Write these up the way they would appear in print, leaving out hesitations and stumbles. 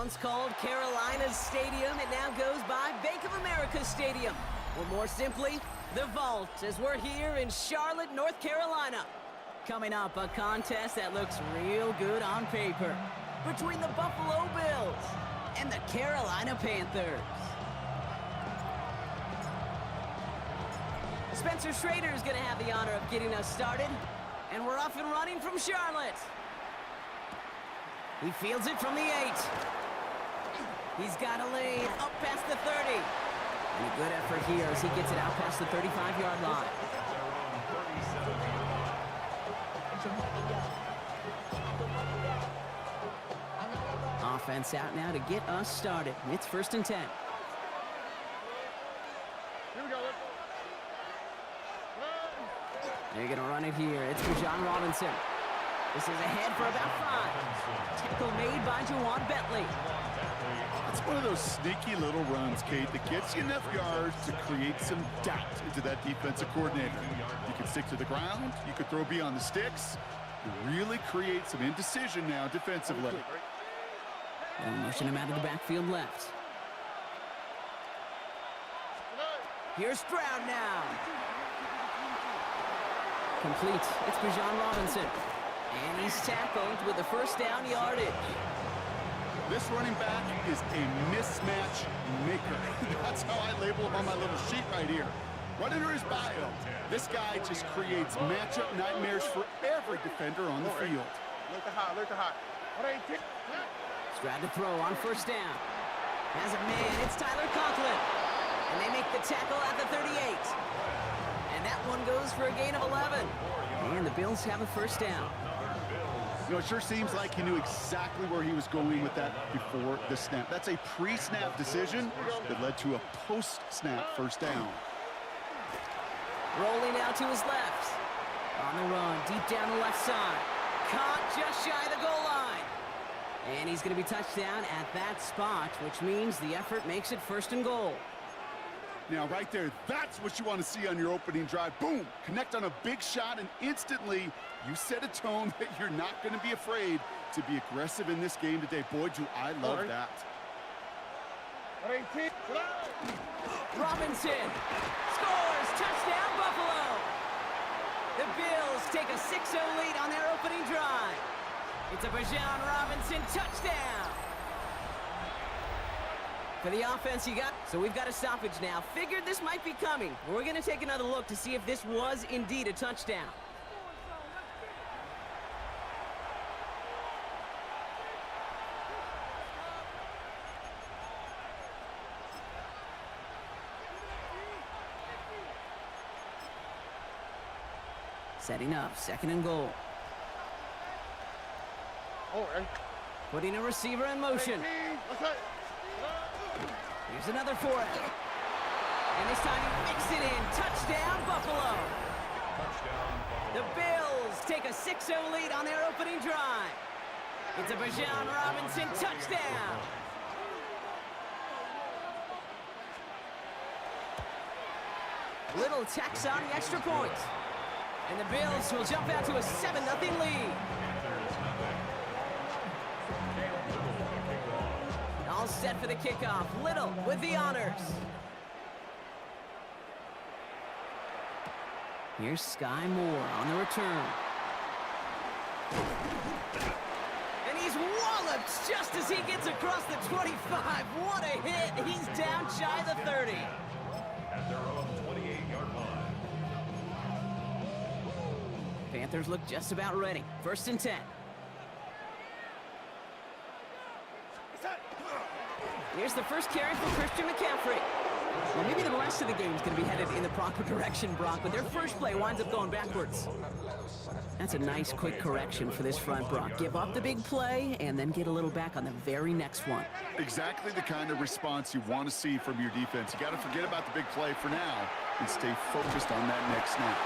Once called Carolina's Stadium, it now goes by Bank of America Stadium. Or more simply, the Vault, as we're here in Charlotte, North Carolina. Coming up, a contest that looks real good on paper between the Buffalo Bills and the Carolina Panthers. Spencer Schrader is going to have the honor of getting us started, and we're off and running from Charlotte. He fields it from the 8. He's got a lane up past the 30. And a good effort here as he gets it out past the 35-yard line. Offense out now to get us started. It's 1st and 10. Here we go. They're going to run it here. It's for John Robinson. This is ahead for about 5. Tackle made by Juwan Bentley. It's one of those sneaky little runs, Kate, that gets you enough yards to create some doubt into that defensive coordinator. You can stick to the ground. You could throw beyond the sticks. You really create some indecision now defensively. They'll motion him out of the backfield left. Here's Stroud now. Complete. It's for John Robinson. And he's tackled with the 1st down yardage. This running back is a mismatch maker. That's how I label him on my little sheet right here. Right under his bio, this guy just creates matchup nightmares for every defender on the field. Stroud to throw on 1st down. Has a man, it's Tyler Conklin. And they make the tackle at the 38. And that one goes for a gain of 11. And the Bills have a 1st down. You know, it sure seems like he knew exactly where he was going with that before the snap. That's a pre-snap decision that led to a post-snap 1st down. Rolling out to his left. On the run, deep down the left side. Caught just shy of the goal line. And he's going to be touched down at that spot, which means the effort makes it 1st and goal. Now, right there, that's what you want to see on your opening drive. Boom! Connect on a big shot, and instantly you set a tone that you're not going to be afraid to be aggressive in this game today. Boy, do I love that. Robinson scores! Touchdown, Buffalo! The Bills take a 6-0 lead on their opening drive. It's a Bijan Robinson touchdown! For the offense you got, so we've got a stoppage now. Figured this might be coming. We're going to take another look to see if this was indeed a touchdown. Setting up, 2nd and goal. Putting a receiver in motion. Here's another for it. And this time he mixed it in. Touchdown, Buffalo. The Bills take a 6-0 lead on their opening drive. It's a Bijan Robinson touchdown. Little tacks on the extra point. And the Bills will jump out to a 7-0 lead. All set for the kickoff. Little with the honors. Here's Sky Moore on the return. And he's walloped just as he gets across the 25. What a hit. He's down shy of the 30. At their own 28-yard line. Panthers look just about ready. 1st and 10. Here's the first carry for Christian McCaffrey. Well, maybe the rest of the game is going to be headed in the proper direction, Brock, but their first play winds up going backwards. That's a nice quick correction for this front, Brock. Give up the big play and then get a little back on the very next one. Exactly the kind of response you want to see from your defense. You got to forget about the big play for now and stay focused on that next snap.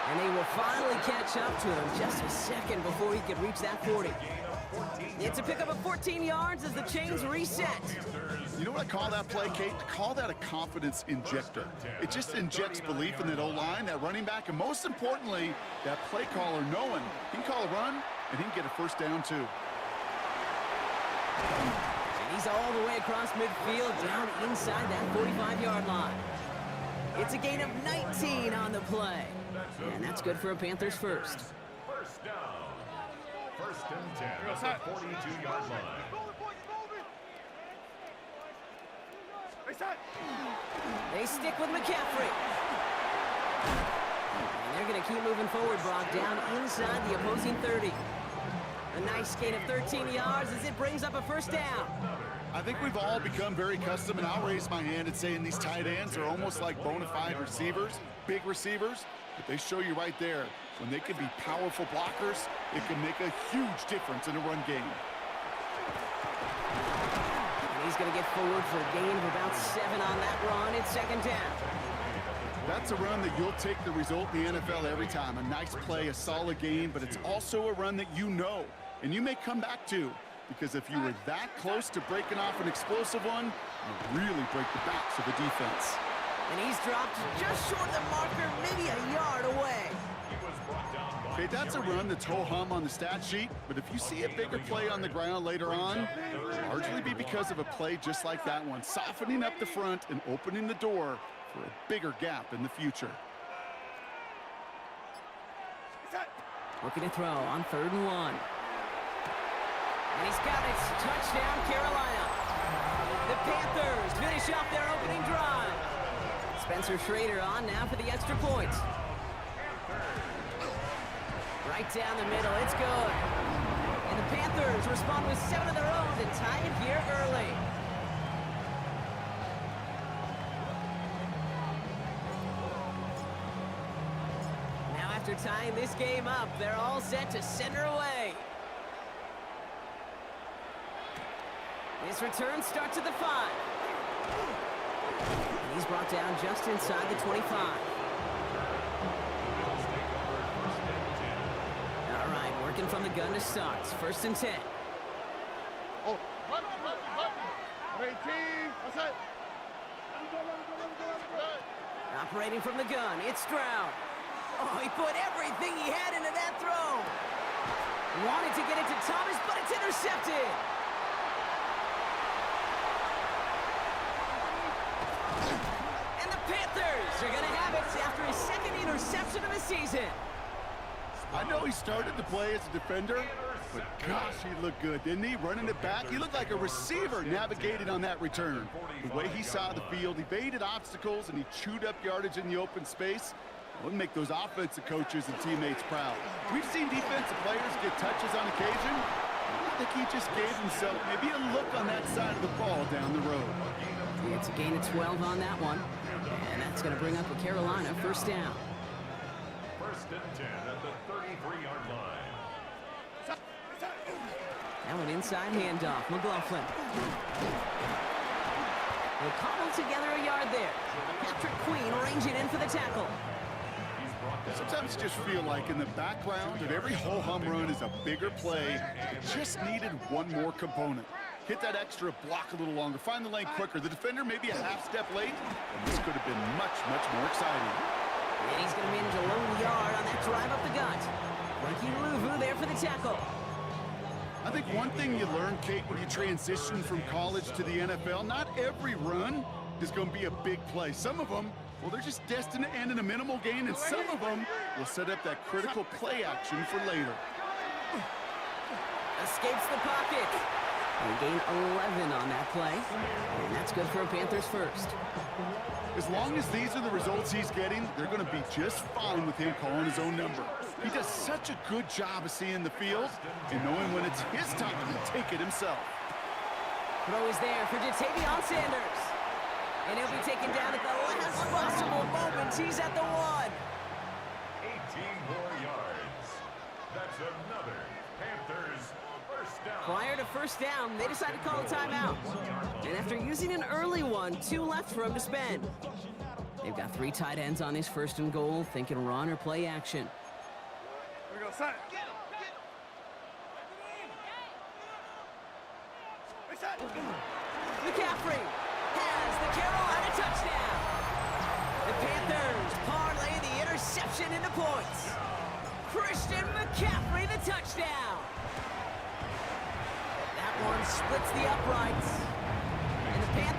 And they will finally catch up to him just a second before he could reach that 40. It's a pickup of 14 yards as the chains reset. You know what I call that play, Kate? I call that a confidence injector. It just injects belief in that O-line, that running back, and most importantly, that play caller knowing he can call a run and he can get a 1st down too. And He's all the way across midfield, down inside that 45-yard line. It's a gain of 19 on the play. And that's good for a Panthers first. First down. First and 10 at the 42-yard line. They stick with McCaffrey. And they're going to keep moving forward, Brock, down inside the opposing 30. A nice gain of 13 yards as it brings up a first down. I think we've all become very accustomed, and I'll raise my hand and saying these tight ends are almost like bona fide receivers, big receivers, but they show you right there, when they can be powerful blockers, it can make a huge difference in a run game. And he's going to get forward for a gain of about 7 on that run. It's second down. That's a run that you'll take the result in the NFL every time. A nice play, a solid game, but it's also a run that you know, and you may come back to, because if you were that close to breaking off an explosive one, you really break the backs of the defense. And he's dropped just short of the marker, maybe a yard away. Okay, that's a run that's ho-hum on the stat sheet, but if you see a bigger play on the ground later on, it'll largely be because of a play just like that one, softening up the front and opening the door for a bigger gap in the future. Looking to throw on 3rd and 1. And he's got it. Touchdown, Carolina. The Panthers finish off their opening drive. Spencer Schrader on now for the extra point. Right down the middle, it's good. And the Panthers respond with 7 of their own to tie it here early. Now after tying this game up, they're all set to send her away. This return starts at the 5. And he's brought down just inside the 25. All right, working from the gun to start. 1st and 10. Operating from the gun, it's Stroud. Oh, he put everything he had into that throw. Wanted to get it to Thomas, but it's intercepted. Panthers are going to have it after his 2nd interception of the season. I know he started to play as a defender, but gosh, he looked good, didn't he? Running it back, he looked like a receiver navigating on that return. The way he saw the field, evaded obstacles, and he chewed up yardage in the open space. It would make those offensive coaches and teammates proud. We've seen defensive players get touches on occasion. I think he just gave himself maybe a look on that side of the ball down the road. Yeah, it's a gain of 12 on that one. And that's going to bring up a Carolina first down. 1st and 10 at the 33-yard line. Now an inside handoff. McLaughlin. They'll cobble together a yard there. Patrick Queen ranging in for the tackle. Sometimes you just feel like in the background of every ho-hum run is a bigger play. It just needed one more component. Hit that extra block a little longer. Find the lane quicker. The defender may be a half step late, and this could have been much, much more exciting. And he's going to manage a lone yard on that drive up the gut. Ricky Luvu there for the tackle. I think one thing you learn, Kate, when you transition from college to the NFL, not every run is going to be a big play. Some of them, well, they're just destined to end in a minimal gain, and some of them will set up that critical play action for later. Escapes the pocket. And gain 11 on that play. And that's good for a Panthers first. As long as these are the results he's getting, they're going to be just fine with him calling his own number. He does such a good job of seeing the field and knowing when it's his time to take it himself. Throw is there for Jatavion Sanders. And he'll be taken down at the last possible moment. He's at the 1. 18 more yards. That's another Panthers first down. Prior to first down, they decided to call a timeout. And after using an early one, 2 left for him to spend. They've got 3 tight ends on his 1st and goal, thinking run or play action. Here we go, set. McCaffrey has the Carolina touchdown. The Panthers parlay the interception into points. Christian McCaffrey, the touchdown. That one splits the uprights.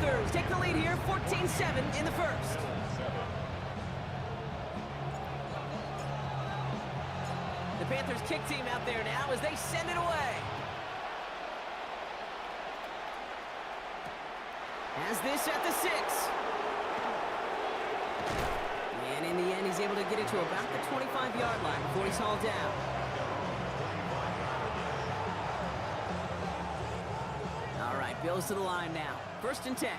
Panthers take the lead here, 14-7 in the first. The Panthers kick team out there now as they send it away. Has this at the 6. And in the end, he's able to get it to about the 25-yard line before he's hauled down. All right, Bills to the line now. 1st and 10.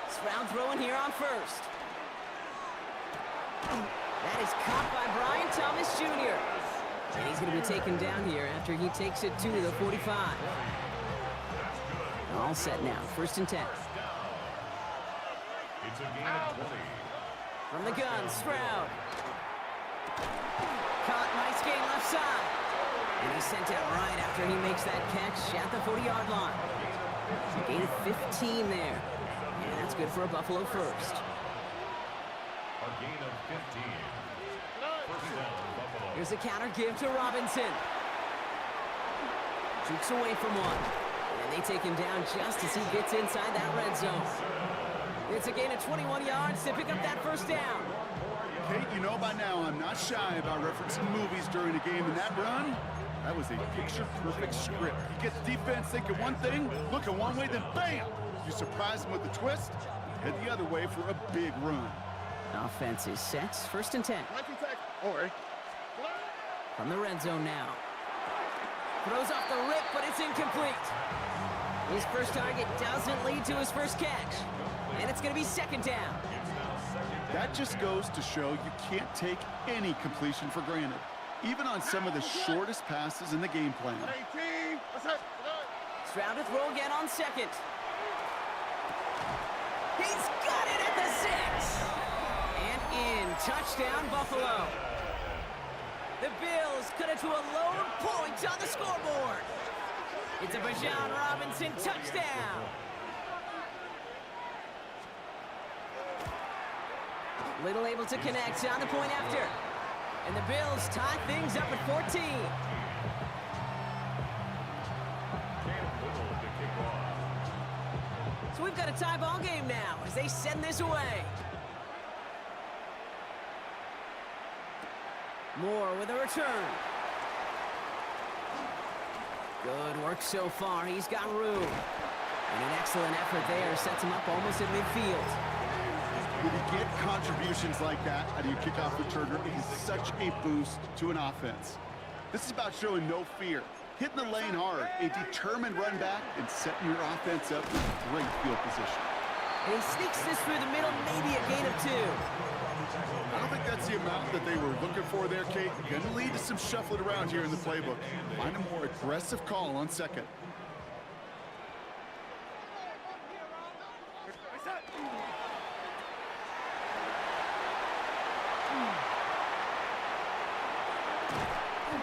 Stroud throwing here on 1st. That is caught by Brian Thomas Jr. And he's going to be taken down here after he takes it to the 45. All set now. 1st and 10. It's a gain of 20. From the gun, Stroud. Caught, nice gain left side. And he's sent out right after he makes that catch at the 40-yard line. A gain of 15 there. And that's good for a Buffalo first. A gain of 15. First down, Buffalo. Here's a counter give to Robinson. Jukes away from one. And they take him down just as he gets inside that red zone. It's a gain of 21 yards to pick up that 1st down. Kate, you know by now I'm not shy about referencing movies during a game, and that run, that was a picture-perfect script. You get the defense thinking one thing, looking one way, then bam! You surprise them with a twist, head the other way for a big run. Offense is set. 1st and 10. From the red zone now. Throws off the rip, but it's incomplete. His first target doesn't lead to his first catch. And it's going to be 2nd down. That just goes to show you can't take any completion for granted, even on some of the shortest passes in the game plan. Stroud to throw again on 2nd. He's got it at the 6. And in. Touchdown, Buffalo. The Bills cut it to a lone point on the scoreboard. It's a Bijan Robinson touchdown. Little able to connect on the point after. And the Bills tie things up at 14. So we've got a tie ball game now as they send this away. Moore with a return. Good work so far. He's got room. And an excellent effort there sets him up almost at midfield. When you get contributions like that out of your kickoff returner, it is such a boost to an offense. This is about showing no fear, hitting the lane hard, a determined run back, and setting your offense up with great field position. And he sneaks this through the middle, maybe a gain of 2. I don't think that's the amount that they were looking for there, Kate. Going to lead to some shuffling around here in the playbook. Find a more aggressive call on 2nd.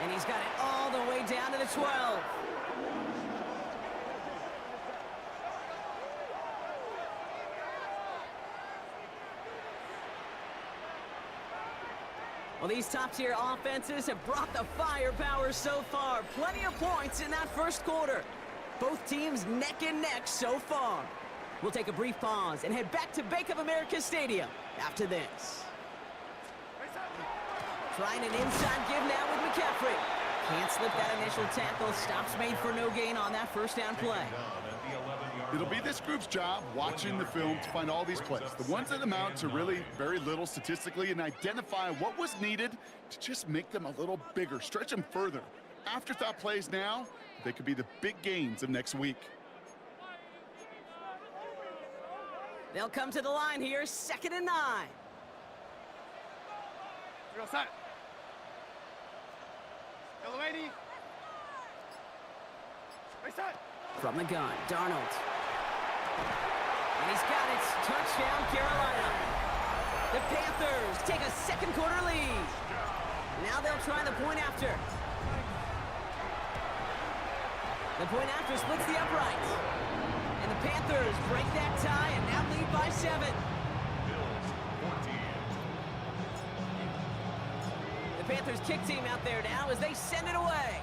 And he's got it all the way down to the 12. Well, these top-tier offenses have brought the firepower so far. Plenty of points in that first quarter. Both teams neck and neck so far. We'll take a brief pause and head back to Bank of America Stadium after this. Trying an inside give now with McCaffrey. Can't slip that initial tackle. Stops made for no gain on that first down play. It'll be this group's job watching the film to find all these plays, the ones that amount to really very little statistically, and identify what was needed to just make them a little bigger, stretch them further. Afterthought plays now, they could be the big gains of next week. They'll come to the line here, 2nd and 9. Real set. Yellow 80. Reset. From the gun, Darnold. And he's got it. Touchdown, Carolina. The Panthers take a second quarter lead. Now they'll try the point after. The point after splits the uprights. And the Panthers break that tie and now lead by 7. The Panthers kick team out there now as they send it away.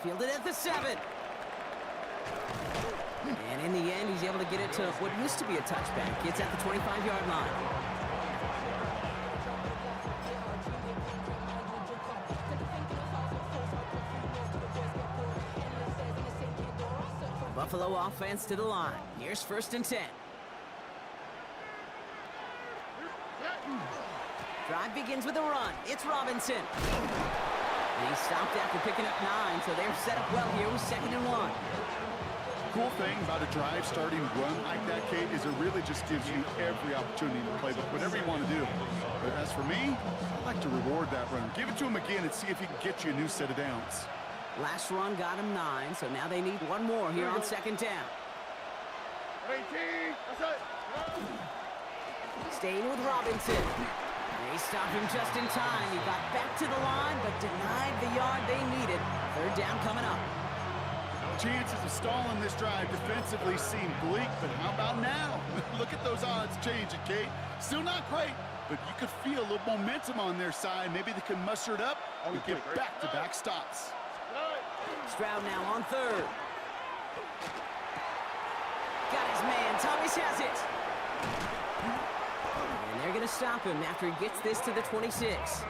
Fielded at the 7. And in the end, he's able to get it to what used to be a touchback. It's at the 25-yard line. Buffalo offense to the line. Here's 1st and 10. Drive begins with a run. It's Robinson. And he stopped after picking up 9, so they're set up well here with 2nd and 1. Cool thing about a drive starting run like that, Kate, is it really just gives you every opportunity to play whatever you want to do. But as for me, I like to reward that run. Give it to him again and see if he can get you a new set of downs. Last run got him 9, so now they need one more here on 2nd down. 18. That's it. Staying with Robinson. They stopped him just in time. He got back to the line, but denied the yard they needed. 3rd down coming up. Chances of stalling this drive defensively seem bleak, but how about now? Look at those odds changing, Kate. Still not great, but you could feel a little momentum on their side. Maybe they can muster it up and get back-to-back stops. Stroud now on 3rd. Got his man. Thomas has it. And they're going to stop him after he gets this to the 26.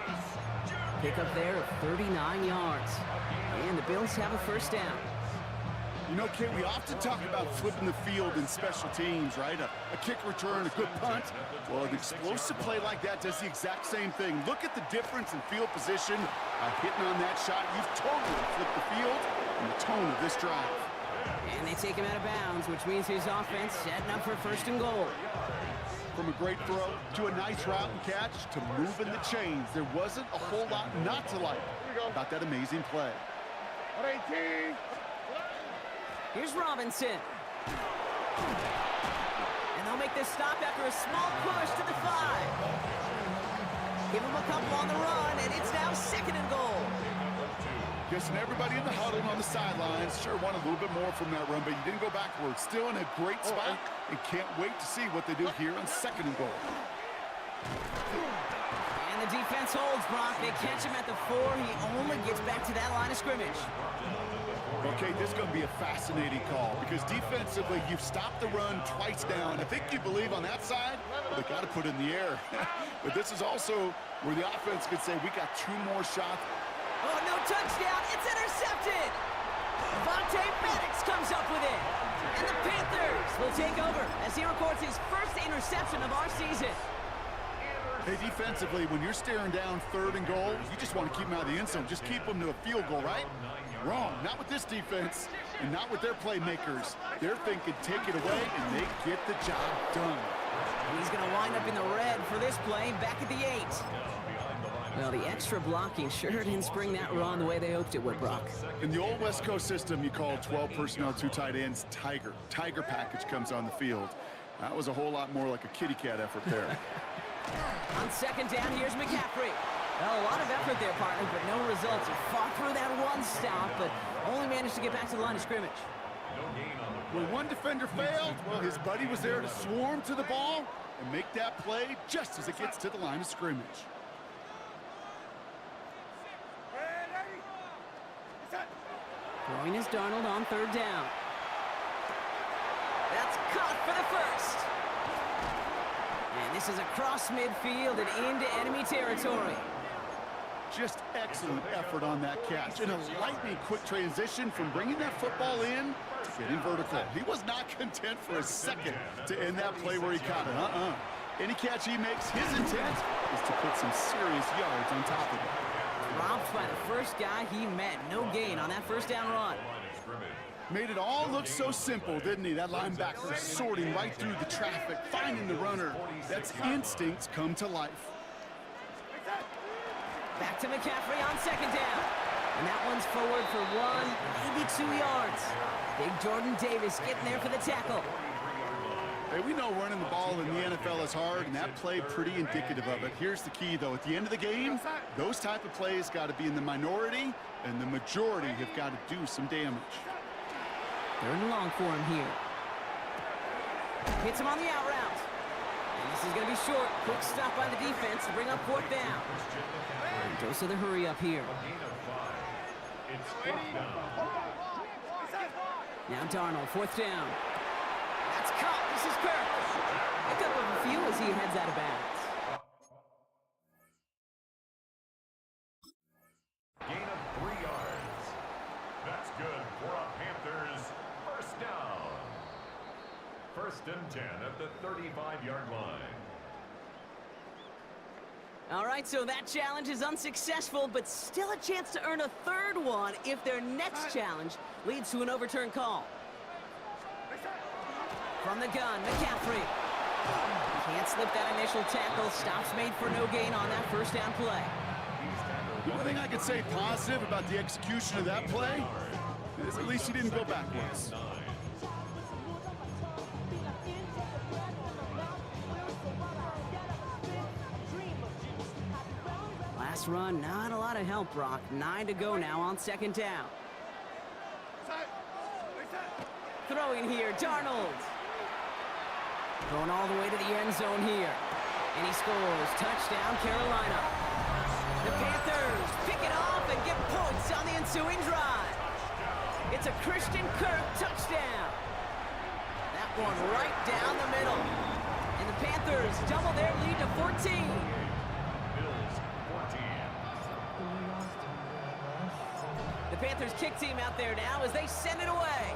Pick up there of 39 yards. And the Bills have a 1st down. You know, Kate, we often talk about flipping the field in special teams, right? A kick return, a good punt. Well, an explosive play like that does the exact same thing. Look at the difference in field position. Hitting on that shot, you've totally flipped the field and the tone of this drive. And they take him out of bounds, which means his offense setting up for 1st and goal. From a great throw to a nice route and catch to moving the chains, there wasn't a whole lot not to like about that amazing play. 18. Here's Robinson. And they'll make this stop after a small push to the 5. Give him a couple on the run, and it's now 2nd and goal. Guessing everybody in the huddle on the sidelines sure wanted a little bit more from that run, but you didn't go backwards. Still in a great spot, and can't wait to see what they do here on 2nd and goal. And the defense holds, Brock. They catch him at the 4. He only gets back to that line of scrimmage. Okay, this is going to be a fascinating call because defensively, you've stopped the run twice down. I think you believe on that side, they got to put it in the air. But this is also where the offense could say, we got 2 more shots. Oh, no touchdown. It's intercepted. Vontae Maddox comes up with it. And the Panthers will take over as he records his 1st interception of our season. Hey, defensively, when you're staring down 3rd and goal, you just want to keep them out of the end zone. Just keep them to a field goal, right? Wrong. Not with this defense and not with their playmakers. They're thinking take it away, and they get the job done. He's going to wind up in the red for this play back at the 8. Well, the extra blocking sure didn't spring that run the way they hoped it would, Brock. In the old West Coast system, you call 12 personnel, 2 tight ends, Tiger. Tiger package comes on the field. That was a whole lot more like a kitty cat effort there. On 2nd down, here's McCaffrey. Well, a lot of effort there, partner, but no results. He fought through that one stop, but only managed to get back to the line of scrimmage. When one defender failed, well, his buddy was there to swarm to the ball and make that play just as it gets to the line of scrimmage. Throwing is Darnold on 3rd down. That's caught for the 1st. And this is across midfield and into enemy territory. Just excellent effort on that catch. And a lightning quick transition from bringing that football in to getting vertical. He was not content for a second to end that play where he caught it. Any catch he makes, his intent is to put some serious yards on top of it. Dropped by the first guy he met. No gain on that 1st down run. Made it all look so simple, didn't he? That linebacker sorting right through the traffic, finding the runner. That's instincts come to life. Back to McCaffrey on 2nd down. And that one's forward for 1, maybe 2 yards. Big Jordan Davis getting there for the tackle. Hey, we know running the ball in the NFL is hard, and that play pretty indicative of it. Here's the key, though. At the end of the game, those type of plays got to be in the minority, and the majority have got to do some damage. 3rd and long for him here. Hits him on the out route. And this is going to be short. Quick stop by the defense to bring up 4th down. And dose of the hurry up here. It's fourth down. Now Darnold, fourth down. That's caught. This is Kirk. Pick up a few as he heads out of bounds. Gain of 3 yards. That's good for a Panthers first down. First and 10 at the 35-yard line. All right, so that challenge is unsuccessful, but still a chance to earn a third one if their next challenge leads to an overturned call. From the gun, McCaffrey. Can't slip that initial tackle. Stops made for no gain on that first down play. The only thing I could say positive about the execution of that play is at least he didn't go backwards. Last run, not a lot of help, Brock. 9 to go now on second down. Throwing here, Darnold. Going all the way to the end zone here. And he scores. Touchdown, Carolina. The Panthers pick it off and get points on the ensuing drive. It's a Christian Kirk touchdown. That one right down the middle. And the Panthers double their lead to 14. Bills 14. The Panthers kick team out there now as they send it away.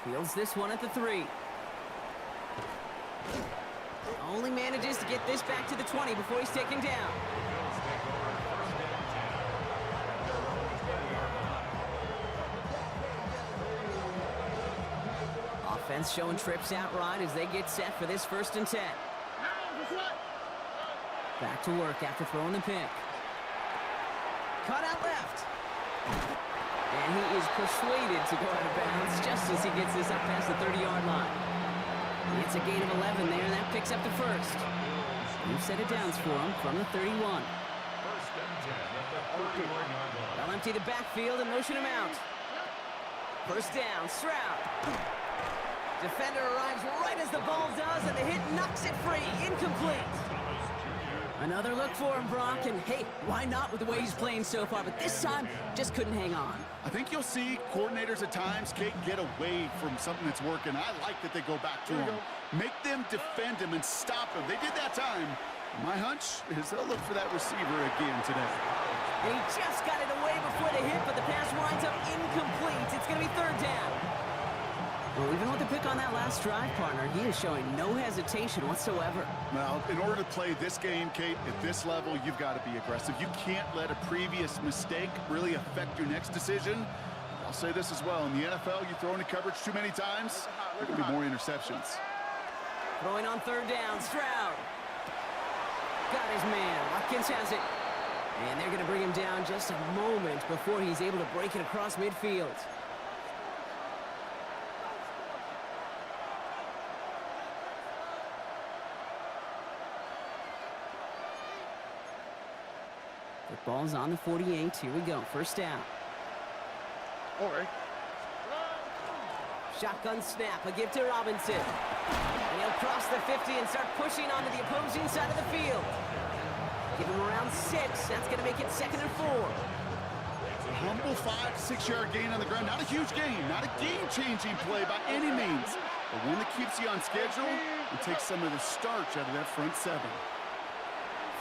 Fields this one at the 3. Only manages to get this back to the 20 before he's taken down. Offense showing trips out right as they get set for this first and 10. Back to work after throwing the pick. Cut out left. And he is persuaded to go out of bounds just as he gets this up past the 30-yard line. It's a gain of 11 there, and that picks up the first. New set of downs for him from the 31. First and 10 at the 31-yard line. They'll empty the backfield and motion him out. First down, Stroud. Defender arrives right as the ball does, and the hit knocks it free. Incomplete. Another look for him, Brock, and hey, why not with the way he's playing so far, but this time, just couldn't hang on. I think you'll see coordinators at times, Kate, get away from something that's working. I like that they go back to him. Make them defend him and stop him. They did that time. My hunch is they'll look for that receiver again today. And he just got it away before the hit, but the pass winds up incomplete. It's going to be third down. Well, even with the pick on that last drive, partner, he is showing no hesitation whatsoever. Well, in order to play this game, Kate, at this level, you've got to be aggressive. You can't let a previous mistake really affect your next decision. I'll say this as well. In the NFL, you throw into coverage too many times, there could be more interceptions. Throwing on third down, Stroud. Got his man. Watkins has it. And they're going to bring him down just a moment before he's able to break it across midfield. The ball's on the 48. Here we go. First down. Okay. Shotgun snap. A give to Robinson. And he'll cross the 50 and start pushing onto the opposing side of the field. Give him around 6. That's going to make it second and 4. A humble 5 to 6 yard gain on the ground. Not a huge gain. Not a game-changing play by any means. But one that keeps you on schedule and takes some of the starch out of that front 7.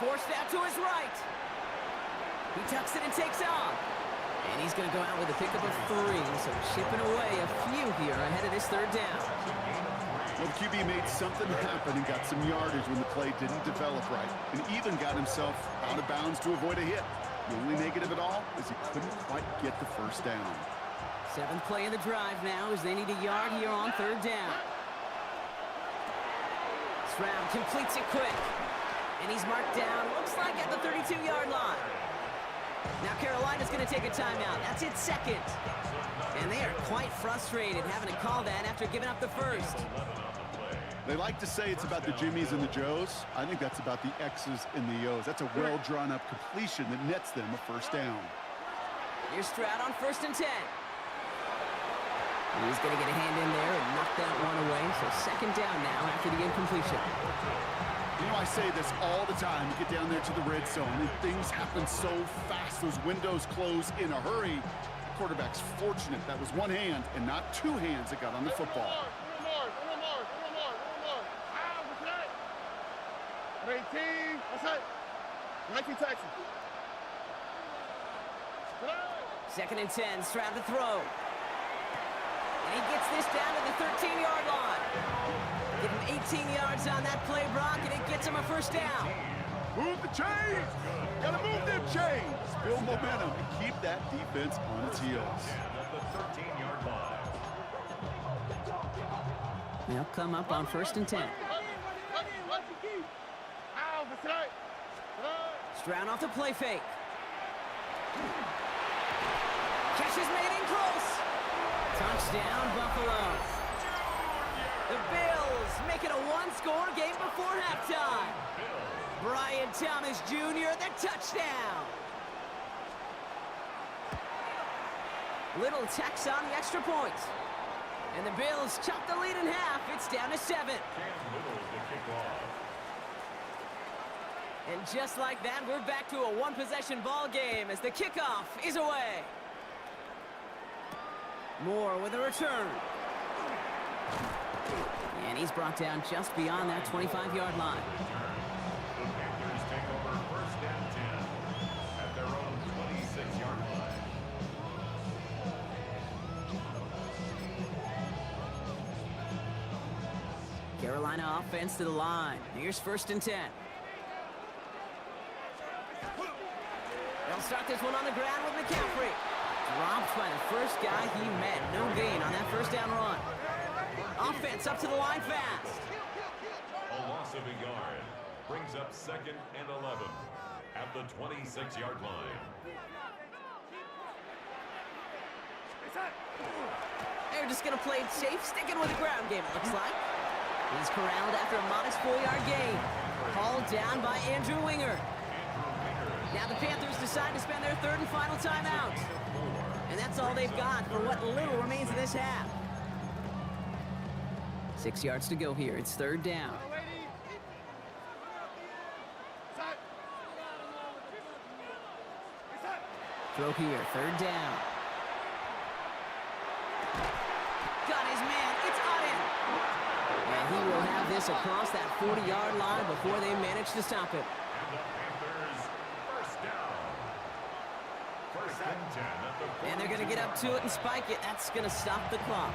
Forced out to his right. He tucks it and takes off. And he's going to go out with a pickup of 3. So chipping away a few here ahead of this third down. Well, the QB made something happen and got some yardage when the play didn't develop right. And even got himself out of bounds to avoid a hit. The only negative at all is he couldn't quite get the first down. 7th play of the drive now as they need a yard here on third down. Stroud completes it quick. And he's marked down, looks like at the 32-yard line. Now Carolina's going to take a timeout. That's its second. And they are quite frustrated having to call that after giving up the first. They like to say it's about the Jimmies and the Joes. I think that's about the X's and the O's. That's a well-drawn-up completion that nets them a first down. Here's Stroud on first and 10. He's going to get a hand in there and knock that one away. So second down now after the incompletion. You know, I say this all the time. You get down there to the red zone, and things happen so fast. Those windows close in a hurry. The quarterback's fortunate that was one hand and not two hands that got on the football. One more. 18, that's it. 19 Texas. Second and 10, Stroud to throw. And he gets this down to the 13-yard line. Give him 18 yards on that play, Brock, and it gets him a first down. Move the chains. Got to move them chains. Build momentum and keep that defense on its heels. At the 13-yard line. They'll come up on first and 10. Stroud off the play fake. Catch is made in close. Touchdown, Buffalo. The Bills make it a one-score game before halftime. Brian Thomas Jr., the touchdown. Little tacks on the extra point. And the Bills chop the lead in half. It's down to 7. Cam Little to kick off. And just like that, we're back to a one-possession ball game as the kickoff is away. Moore with a return. And he's brought down just beyond that 25-yard line. The Panthers take over first and 10 at their own 26-yard line. Carolina offense to the line. Here's first and 10. They'll start this one on the ground with McCaffrey. Dropped by the first guy he met. No gain on that first down run. Offense up to the line fast. A loss of a yard brings up second and 11 at the 26-yard line. They're just going to play it safe, sticking with the ground game, it looks like. He's corralled after a modest 4-yard gain. Hauled down by Andrew Winger. Now the Panthers decide to spend their third and final timeout. And that's all they've got for what little remains of this half. 6 yards to go here. It's third down. Throw here, third down. Got his man, it's on him. And he will have this across that 40-yard line before they manage to stop him. And they're going to get up to it and spike it. That's going to stop the clock.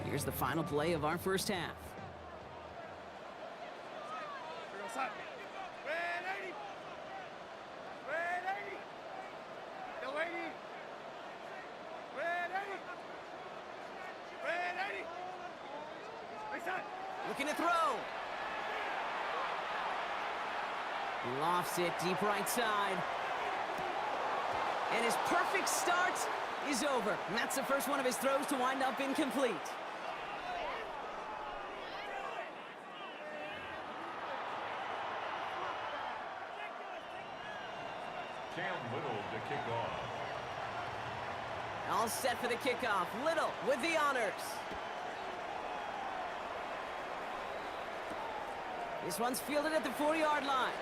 Here's the final play of our first half. Looking to throw. Lofts it deep right side. And his perfect start is over. And that's the first one of his throws to wind up incomplete. Cam Little to kick off. All set for the kickoff. Little with the honors. This one's fielded at the 40-yard line.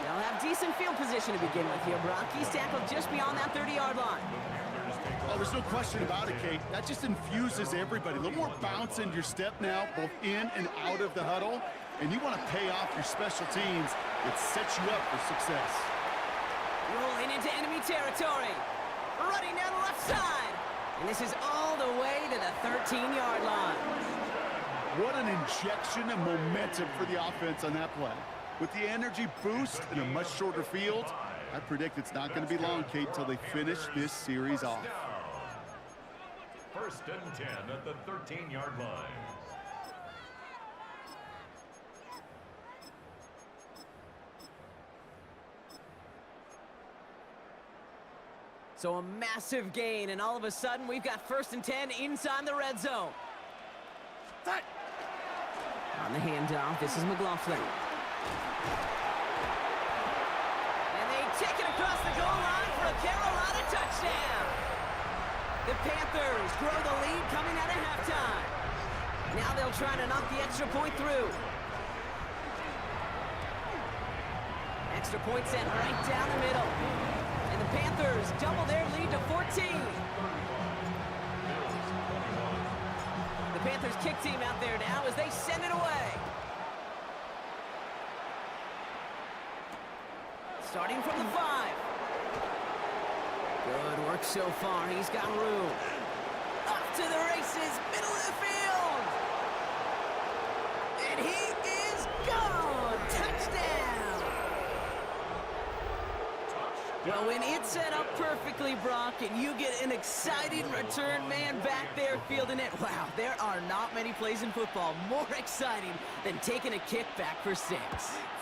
They'll have decent field position to begin with here, Brock. He's tackled just beyond that 30-yard line. Oh, there's no question about it, Kate. That just infuses everybody. A little more bounce in your step now, both in and out of the huddle. And you want to pay off your special teams. It sets you up for success. Rolling into enemy territory. Running down the left side. And this is all the way to the 13-yard line. What an injection of momentum for the offense on that play. With the energy boost in a much shorter field, I predict it's not going to be long, Kate, till they finish this series off. First and 10 at the 13-yard line. So a massive gain, and all of a sudden we've got first and 10 inside the red zone. On the handoff, this is McLaughlin. And they take it across the goal line for a Carolina touchdown. touchdown. The Panthers grow the lead coming out of halftime. Now they'll try to knock the extra point through. Extra point sent right down the middle. And the Panthers double their lead to 14. The Panthers kick team out there now as they send it away. Starting from the 5. Good work so far. He's got room. Up to the races, middle of the field. And he is gone. Touchdown. Well, when it's set up perfectly, Brock, and you get an exciting return man back there fielding it, wow, there are not many plays in football more exciting than taking a kick back for 6.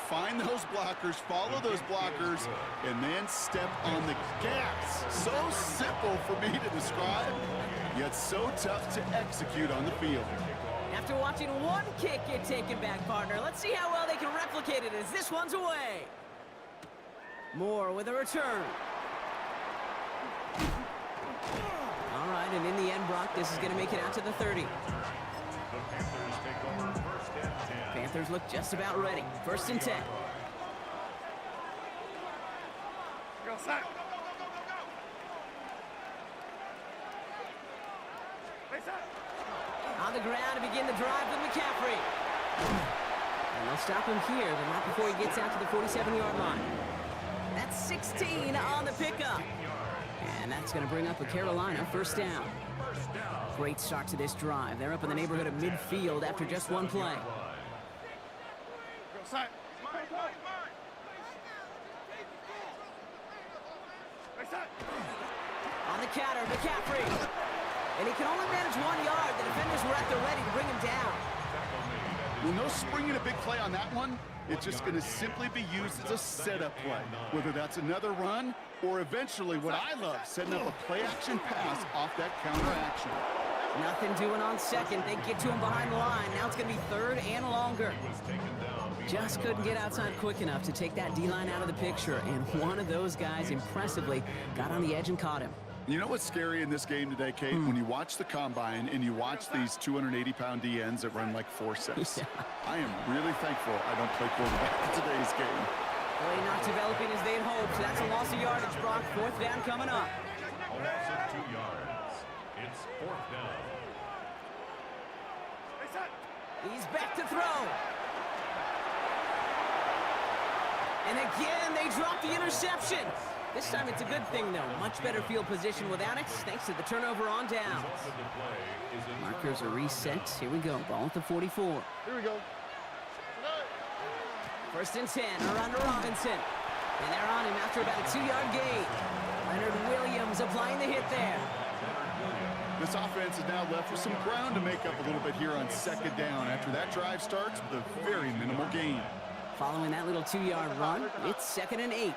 Find those blockers, follow those blockers, and then step on the gas. So simple for me to describe, yet so tough to execute on the field. After watching one kick get taken back, partner, let's see how well they can replicate it as this one's away. Moore with a return. All right, and in the end, Brock, this is going to make it out to the 30. Panthers look just about ready. 1st and 10. Go, sack. Hey, sack. On the ground to begin the drive with McCaffrey. And they'll stop him here, but not before he gets out to the 47-yard line. That's 16 on the pickup. And that's going to bring up a Carolina 1st down. Great start to this drive. They're up in the neighborhood of midfield after just one play. Go, sack. Hey, sack. On the counter, McCaffrey. And he can only manage 1 yard. The defenders were at the ready to bring him down. Well, no springing a big play on that one. It's just going to simply be used as a setup play, whether that's another run or eventually what I love, setting up a play-action pass off that counter action. Nothing doing on 2nd. They get to him behind the line. Now it's going to be 3rd and longer. Just couldn't get outside quick enough to take that D-line out of the picture, and one of those guys impressively got on the edge and caught him. You know what's scary in this game today, Kate? When you watch the combine and you watch these 280-pound DNs that run like 4-6. Yeah. I am really thankful I don't play quarterback in today's game. Play not developing as they'd hoped. That's a loss of yardage, Brock. 4th down coming up. A loss of 2 yards. It's 4th down. Hey, sack. He's back to throw. And again, they drop the interception. This time it's a good thing, though. Much better field position without it, thanks to the turnover on downs. Markers are reset. Here we go. Ball at the 44. Here we go. 1st and 10. Around to Robinson. And they're on him after about a 2-yard gain. Leonard Williams applying the hit there. This offense is now left with some ground to make up a little bit here on 2nd down after that drive starts with a very minimal gain. Following that little 2-yard run, it's 2nd and 8.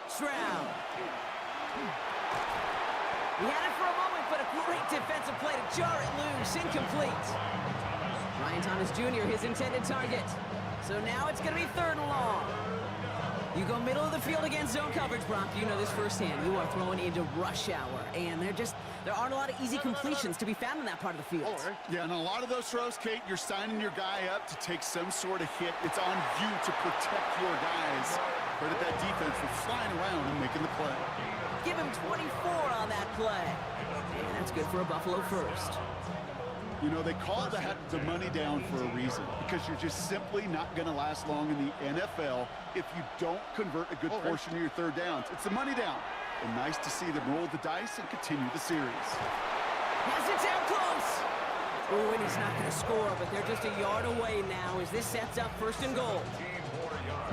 Stroud. He had it for a moment, but a great defensive play to jar it loose. Incomplete. Ryan Thomas Jr., his intended target. So now it's going to be 3rd and long. You go middle of the field against zone coverage, Brock. You know this firsthand. You are throwing into rush hour, and there aren't a lot of easy completions to be found in that part of the field. Yeah, and a lot of those throws, Kate, you're signing your guy up to take some sort of hit. It's on you to protect your guys. Credit that defense for flying around and making the play. Give him 24 on that play. And that's good for a Buffalo 1st. You know, they call the money down for a reason, because you're just simply not going to last long in the NFL if you don't convert a good portion of your 3rd downs. It's the money down. And nice to see them roll the dice and continue the series. Has it down close. Oh, and he's not going to score, but they're just a yard away now as this sets up 1st and goal.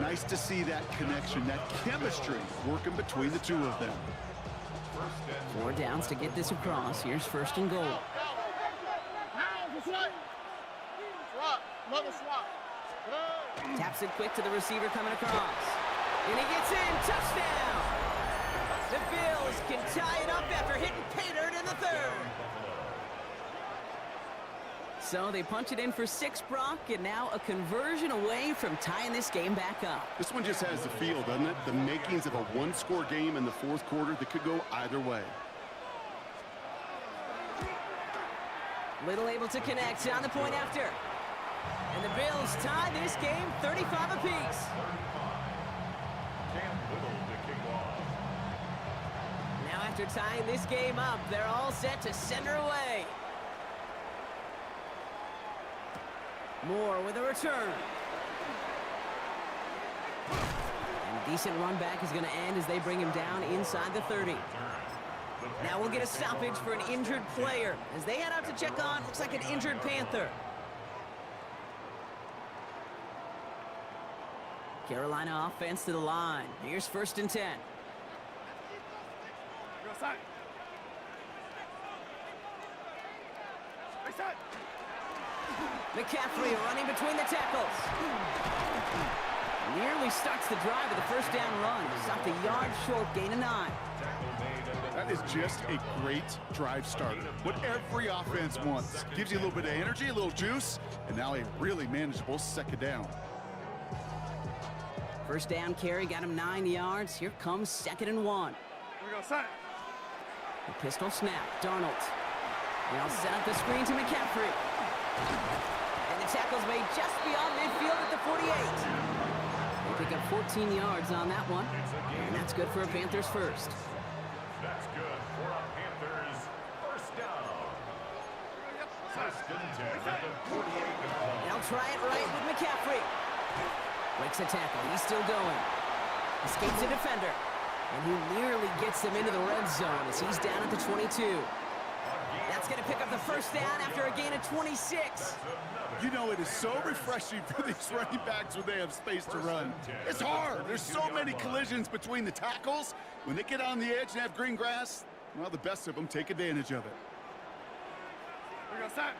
Nice to see that connection, that chemistry working between the two of them. 4 downs to get this across. Here's 1st and goal. Taps it quick to the receiver coming across. And he gets in. Touchdown! The Bills can tie it up after hitting pay dirt in the 3rd. So they punch it in for 6, Brock, and now a conversion away from tying this game back up. This one just has the feel, doesn't it? The makings of a one-score game in the fourth quarter that could go either way. Little able to connect on the point after. And the Bills tie this game 35 apiece. Now after tying this game up, they're all set to send her away. Moore with a return. And a decent run back is going to end as they bring him down inside the 30. Now we'll get a stoppage for an injured player as they head out to check on, looks like an injured Panther. Carolina offense to the line. Here's 1st and 10. Go side. Right side. McCaffrey running between the tackles. Nearly starts the drive with a 1st down run. Stopped a yard short, gain of 9. That is just a great drive starter. What every offense wants. Gives you a little bit of energy, a little juice, and now a really manageable 2nd down. 1st down carry got him 9 yards. Here comes 2nd and 1. We go side. The pistol snap, Darnold. They'll set up the screen to McCaffrey. And the tackle's made just beyond midfield at the 48. They pick up 14 yards on that one. And that's good for a Panthers 1st. That's good for a Panthers 1st down. 1st and 10 at the 48. They'll try it right with McCaffrey. Breaks a tackle. He's still going. Escapes a defender. And he nearly gets them into the red zone as he's down at the 22. That's going to pick up the 1st down after a gain of 26. You know, it is so refreshing for these running backs when they have space to run. It's hard. There's so many collisions between the tackles. When they get on the edge and have green grass, well, the best of them take advantage of it. We go side.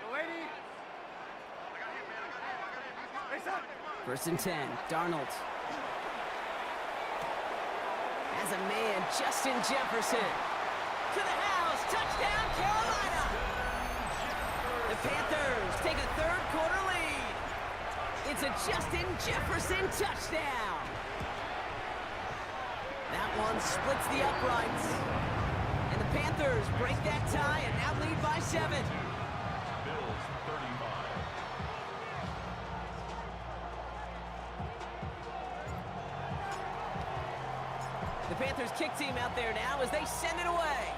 The lady. Right side. 1st and 10, Darnold. As a man, Justin Jefferson. To the house, touchdown, Carolina! The Panthers take a 3rd quarter lead. It's a Justin Jefferson touchdown. That one splits the uprights. And the Panthers break that tie and now lead by 7. Bills 35. The Panthers kick team out there now as they send it away.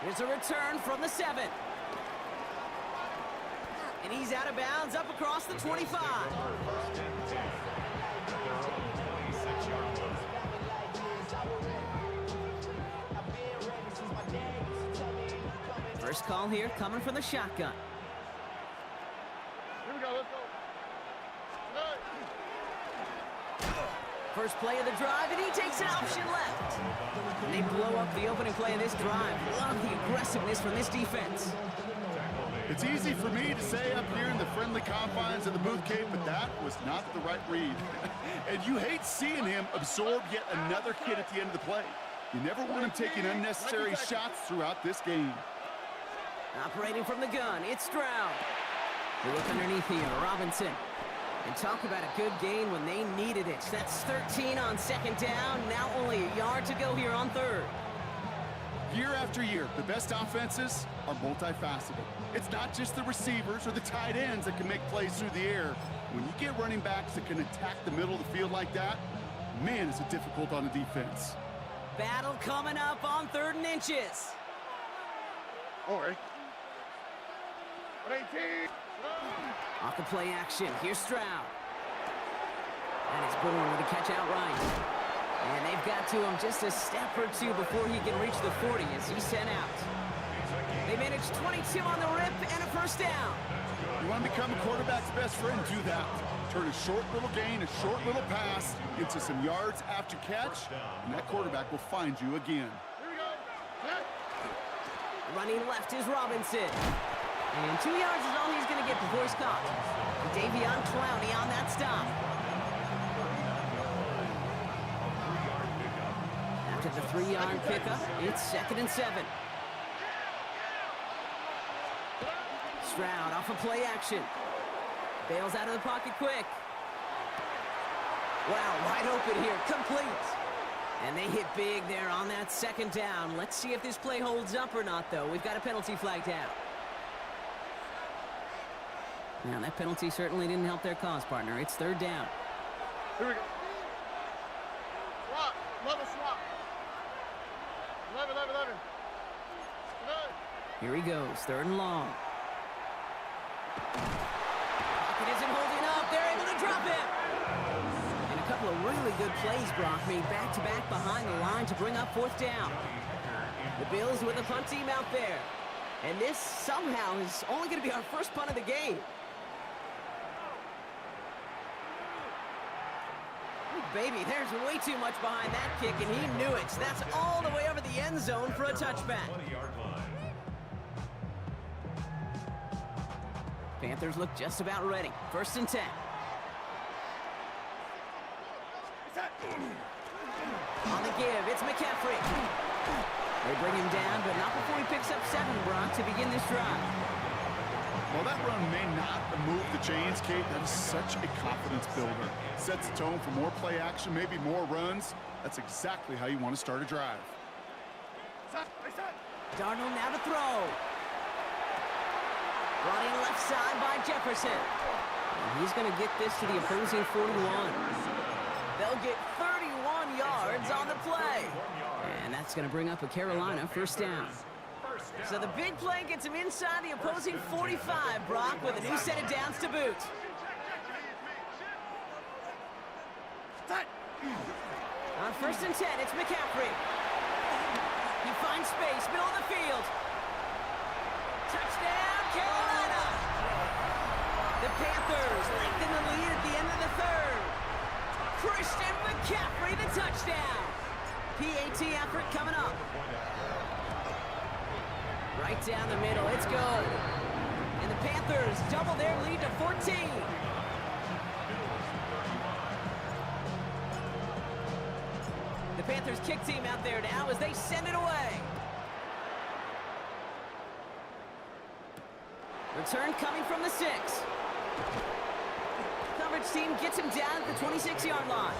Here's a return from the 7. And he's out of bounds up across the 25. First call here coming from the shotgun. Here we go. Let's go. First play of the drive, and he takes an option left. And they blow up the opening play of this drive. Love the aggressiveness from this defense. It's easy for me to say up here in the friendly confines of the booth cave, but that was not the right read. And you hate seeing him absorb yet another kid at the end of the play. You never want him taking unnecessary shots throughout this game. Operating from the gun, it's Stroud. We look underneath here, Robinson. And talk about a good gain when they needed it. That's 13 on 2nd down. Now only a yard to go here on 3rd. Year after year, the best offenses are multifaceted. It's not just the receivers or the tight ends that can make plays through the air. When you get running backs that can attack the middle of the field like that, man, is it difficult on the defense. Battle coming up on 3rd and inches. All right. 18. Off the play action, here's Stroud. And it's Bourne with a catch outright. And they've got to him just a step or two before he can reach the 40 as he's sent out. They managed 22 on the rip and a 1st down. You want to become a quarterback's best friend, do that. Turn a short little gain, a short little pass into some yards after catch, and that quarterback will find you again. Here we go. Running left is Robinson. And 2 yards is all he's going to get before he's caught. Davion Clowney on that stop. After the 3-yard pickup, it's 2nd and 7. Stroud off of play action. Bails out of the pocket quick. Wow, wide open here, complete. And they hit big there on that 2nd down. Let's see if this play holds up or not, though. We've got a penalty flagged out. Now, that penalty certainly didn't help their cause, partner. It's 3rd down. Here we go. Swap. Level swap. 11. Here he goes, 3rd and long. Pocket isn't holding up. They're able to drop it. And a couple of really good plays, Brock, made back-to-back behind the line to bring up 4th down. The Bills with a punt team out there. And this somehow is only going to be our first punt of the game. Baby, there's way too much behind that kick, and he knew it. That's all the way over the end zone for a touchback. Panthers look just about ready. 1st and 10. On the give, it's McCaffrey. They bring him down, but not before he picks up 7, Brock, to begin this drive. Well, that run may not move the chains, Kate. That is such a confidence builder. Sets the tone for more play action, maybe more runs. That's exactly how you want to start a drive. Darnold now to throw. Running left side by Jefferson. And he's going to get this to the opposing 41. They'll get 31 yards on the play. And that's going to bring up a Carolina 1st down. So the big play gets him inside the opposing 45, Brock, with a new set of downs to boot. On 1st and 10, it's McCaffrey. He finds space, middle of the field. Touchdown, Carolina! The Panthers lengthen the lead at the end of the 3rd. Christian McCaffrey, the touchdown. PAT effort coming up. Right down the middle, it's good. And the Panthers double their lead to 14. The Panthers kick team out there now as they send it away. Return coming from the 6. Coverage team gets him down at the 26-yard line.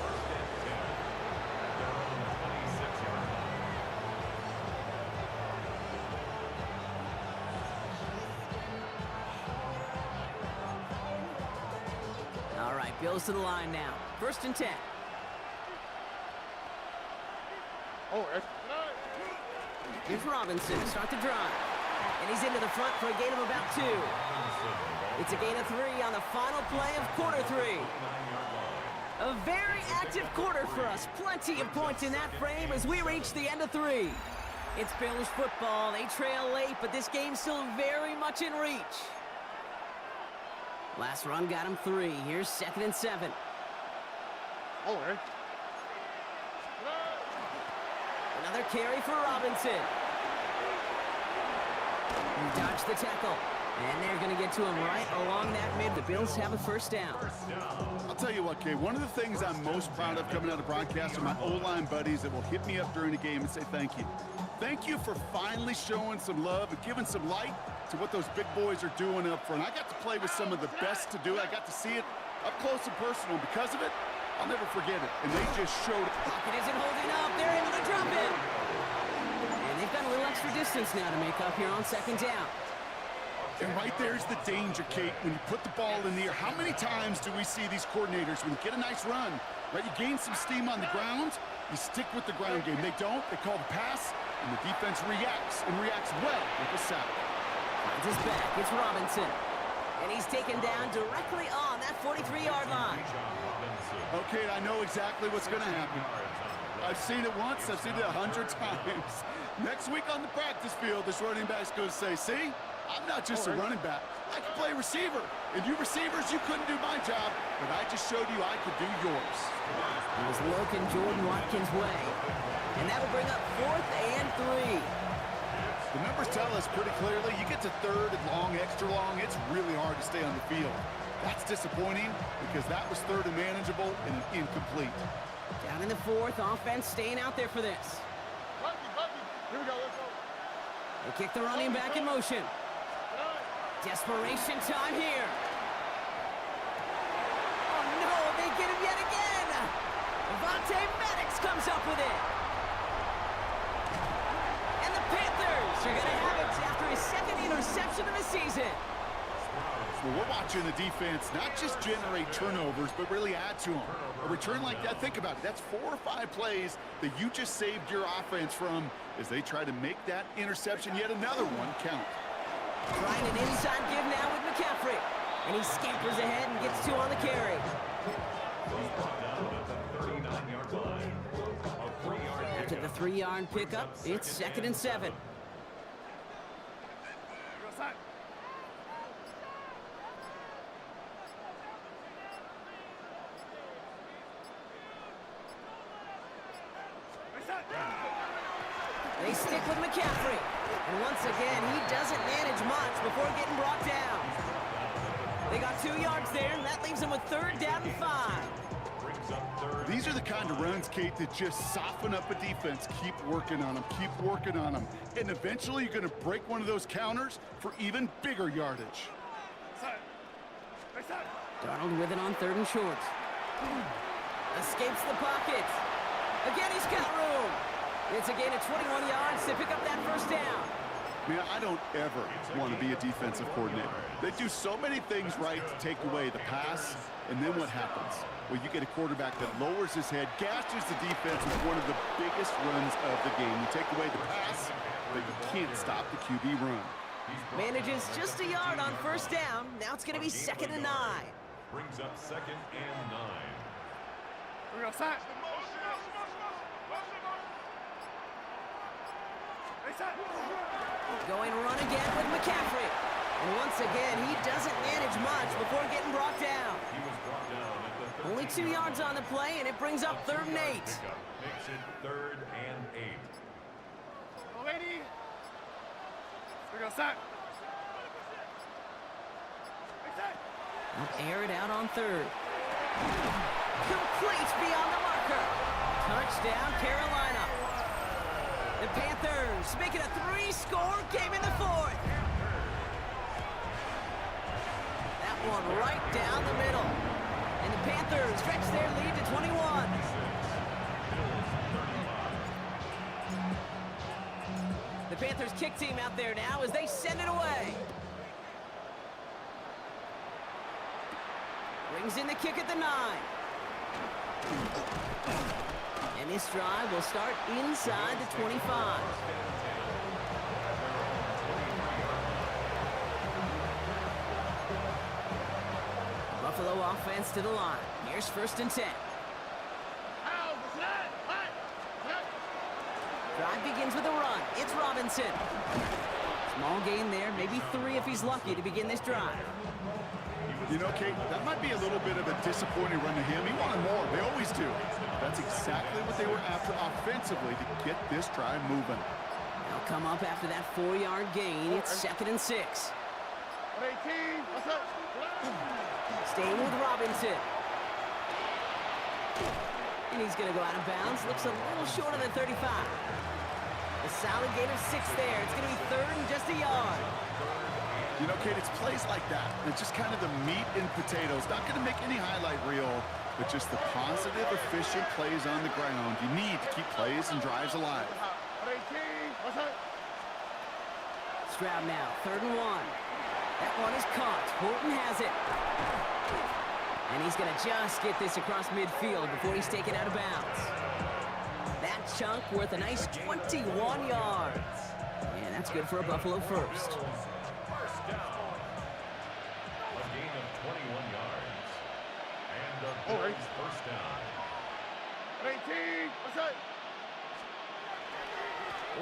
All right, Bills to the line now. 1st and 10. Here's Robinson to start the drive. And he's into the front for a gain of about 2. It's a gain of 3 on the final play of quarter 3. A very active quarter for us. Plenty of points in that frame as we reach the end of 3. It's Bills football. They trail late, but this game's still very much in reach. Last run got him 3. Here's 2nd and 7. Another carry for Robinson. He dodged the tackle. And they're going to get to him right along that mid. The Bills have a 1st down. I'll tell you what, Kay, one of the things I'm most proud of coming out of broadcast are my O-line buddies that will hit me up during the game and say thank you. Thank you for finally showing some love and giving some light to what those big boys are doing up front. I got to play with some of the best to do it. I got to see it up close and personal. Because of it, I'll never forget it. And they just showed it. Pocket isn't holding up. They're able to drop it. And they've got a little extra distance now to make up here on 2nd down. And right there's the danger, Kate, when you put the ball in the air. How many times do we see these coordinators, when you get a nice run, right, you gain some steam on the ground, you stick with the ground game. They don't. They call the pass, and the defense reacts, and reacts well with the sack. Finds his back. It's Robinson. And he's taken down directly on that 43-yard line. Okay, I know exactly what's going to happen. I've seen it once. I've seen it 100 times. Next week on the practice field, this running back's going to say, see? I'm not just a running back. I can play receiver. And you receivers, you couldn't do my job, but I just showed you I could do yours. He was looking Jordan Watkins' way. And that will bring up 4th and 3. The numbers tell us pretty clearly, you get to 3rd and long, extra long, it's really hard to stay on the field. That's disappointing because that was 3rd and manageable and incomplete. Down in the 4th, offense staying out there for this. Here we go. Let's go. They kick the running back in motion. Desperation time here. Oh no, they get him yet again. Madden comes up with it. And the Panthers are going to have it after his second interception of the season. Well, we're watching the defense not just generate turnovers, but really add to them. A return like that, think about it. That's 4 or 5 plays that you just saved your offense from as they try to make that interception, yet another one, count. Trying an inside give now with McCaffrey. And he scampers ahead and gets 2 on the carry. After the 3-yard pickup, it's 2nd and 7. They stick with McCaffrey. And once again, he doesn't manage much before getting brought down. They got 2 yards there, and that leaves them with 3rd down and 5. These are the kind of runs, Kate, that just soften up a defense. Keep working on them, keep working on them. And eventually you're going to break one of those counters for even bigger yardage. Darnold with it on 3rd and short. Escapes the pocket. Again, he's got room. It's a gain of 21 yards to pick up that 1st down. Man, I don't ever want to be a defensive coordinator. They do so many things right to take away the pass, and then what happens? Well, you get a quarterback that lowers his head, gashes the defense with one of the biggest runs of the game. You take away the pass, but you can't stop the QB run. Manages just a yard on 1st down. Now it's going to be 2nd and 9. Brings up 2nd and 9. Here we go. Sack. Going run again with McCaffrey. And once again, he doesn't manage much before getting brought down. He was brought down at the 30. Only 2 yards on the play, and it brings up 3rd and 8. Makes it 3rd and 8. Go, lady. Here we go. Sack. They'll air it out on 3rd. Complete beyond the marker. Touchdown, Carolina. The Panthers making a 3-score game in the 4th. That one right down the middle. And the Panthers stretch their lead to 21. The Panthers kick team out there now as they send it away. Brings in the kick at the 9. And this drive will start inside the 25. Buffalo offense to the line. Here's 1st and 10. Drive begins with a run. It's Robinson. Small gain there, maybe 3 if he's lucky to begin this drive. You know, Kate, that might be a little bit of a disappointing run to him. He wanted more. They always do. That's exactly what they were after offensively to get this drive moving. They'll come up after that 4-yard gain. It's 2nd and 6. 18. What's up? Staying with Robinson. And he's going to go out of bounds. Looks a little short of the 35. A solid gain of 6 there. It's going to be 3rd and just a yard. You know, Kate, it's plays like that. It's just kind of the meat and potatoes. Not going to make any highlight reel, but just the positive, efficient plays on the ground. You need to keep plays and drives alive. 18. What's up? Stroud now, 3rd and 1. That one is caught. Horton has it. And he's going to just get this across midfield before he's taken out of bounds. That chunk worth a nice 21 yards. And that's good for a Buffalo 1st. First down. 18. What's up?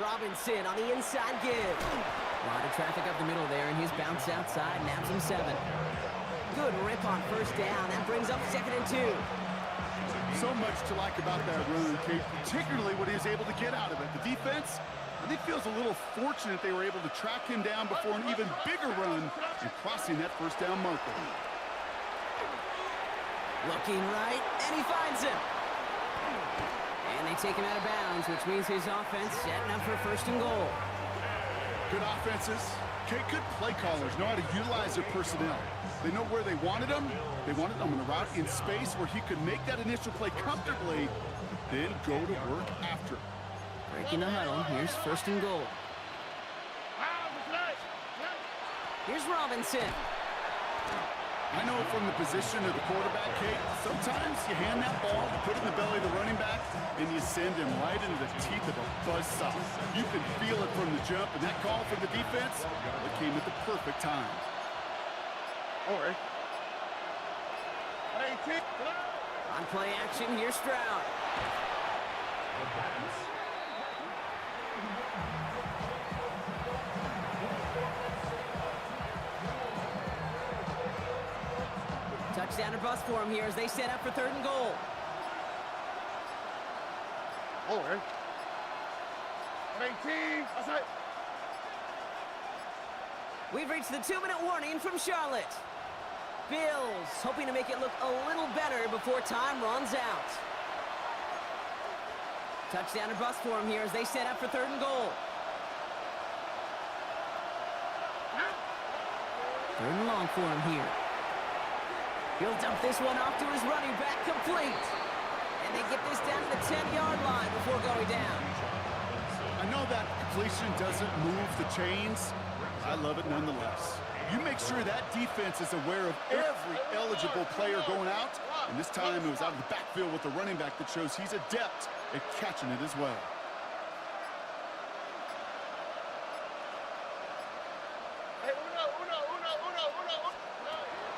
Robinson on the inside give. A lot of traffic up the middle there, and he's bounced outside, naps him 7. Good rip on 1st down. That brings up 2nd and 2. So much to like about that run, Kate, particularly what he was able to get out of it. The defense, I think, feels a little fortunate they were able to track him down before an even bigger run and crossing that 1st down marker. Looking right, and he finds him. And they take him out of bounds, which means his offense setting up for first and goal. Good offenses. Okay, good play callers know how to utilize their personnel. They know where they wanted them. They wanted them on a route in space where he could make that initial play comfortably, then go to work after. Breaking the huddle. Here's first and goal. Here's Robinson. I know from the position of the quarterback, Kate, sometimes you hand that ball, you put it in the belly of the running back, and you send him right into the teeth of a buzzsaw. You can feel it from the jump, and that call for the defense, it came at the perfect time. Or. On play action, here's Stroud. Touchdown or bust for him here as they set up for third and goal. Or. 18. Outside. We've reached the 2-minute warning from Charlotte. Bills hoping to make it look a little better before time runs out. Touchdown or bust for him here as they set up for third and goal. Third and long for him here. He'll dump this one off to his running back, complete. And they get this down to the 10-yard line before going down. I know that completion doesn't move the chains. I love it nonetheless. You make sure that defense is aware of every eligible player going out. And this time it was out of the backfield with the running back that shows he's adept at catching it as well.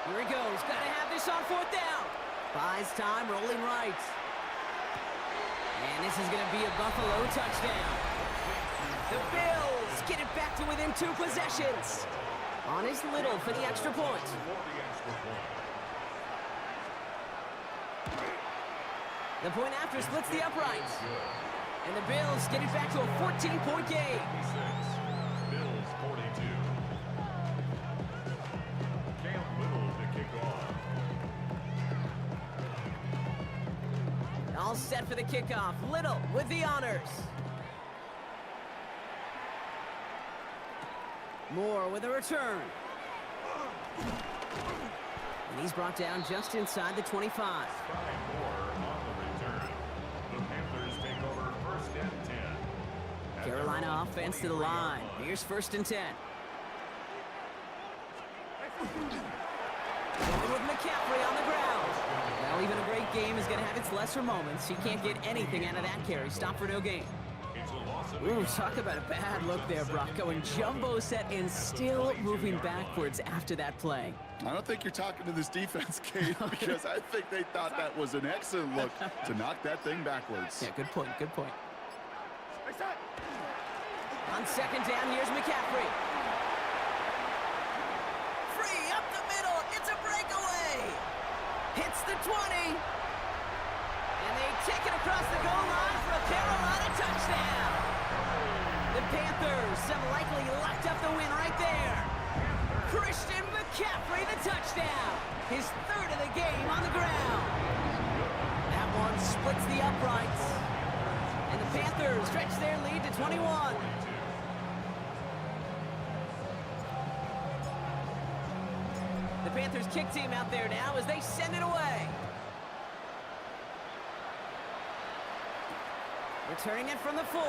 Here he goes. Got to have this on fourth down. Buys time, rolling right. And this is going to be a Buffalo touchdown. The Bills get it back to within 2 possessions. On his Little for the extra point. The point after splits the uprights. And the Bills get it back to a 14-point game. Bills 42. Cam Little to kick off. All set for the kickoff. Little with the honors. Moore with a return. And he's brought down just inside the 25. Moore on the return. The Panthers take over first and 10. Carolina offense to the line. Here's first and 10. Going with McCaffrey on the ground. Well, even a great game is going to have its lesser moments. He can't get anything out of that carry. Stop for no gain. Ooh, talk about a bad look there, Brock. Going jumbo set and still moving backwards after that play. I don't think you're talking to this defense, Kate, because I think they thought that was an excellent look to knock that thing backwards. Yeah, good point, good point. On second down, here's McCaffrey. Free up the middle. It's a breakaway. Hits the 20. And they take it across the goal line for a Carolina touchdown. The Panthers have likely locked up the win right there. Christian McCaffrey, the touchdown. His third of the game on the ground. That one splits the uprights. And the Panthers stretch their lead to 21. The Panthers kick team out there now as they send it away. Returning it from the 4.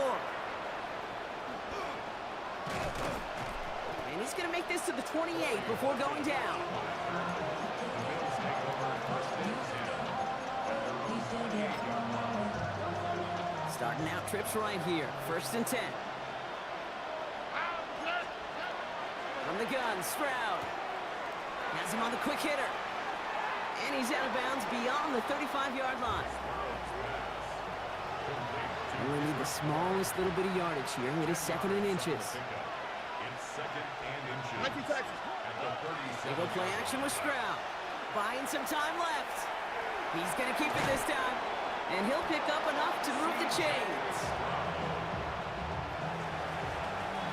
And he's going to make this to the 28 before going down. Starting out trips right here. First and 10. From the gun, Stroud. Has him on the quick hitter. And he's out of bounds beyond the 35-yard line. We need the smallest little bit of yardage here. It is second and inches. They go play action with Stroud. Buying some time left. He's going to keep it this time. And he'll pick up enough to move the chains.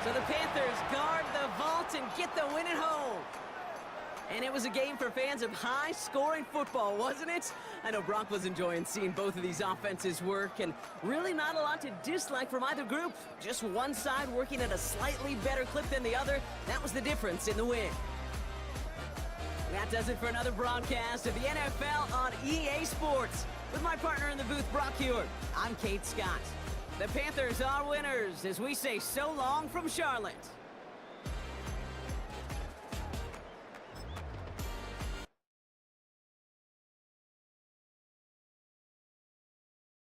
So the Panthers guard the vault and get the win at home. And it was a game for fans of high-scoring football, wasn't it? I know Brock was enjoying seeing both of these offenses work, and really not a lot to dislike from either group. Just one side working at a slightly better clip than the other. That was the difference in the win. That does it for another broadcast of the NFL on EA Sports. With my partner in the booth, Brock Hewitt, I'm Kate Scott. The Panthers are winners as we say so long from Charlotte.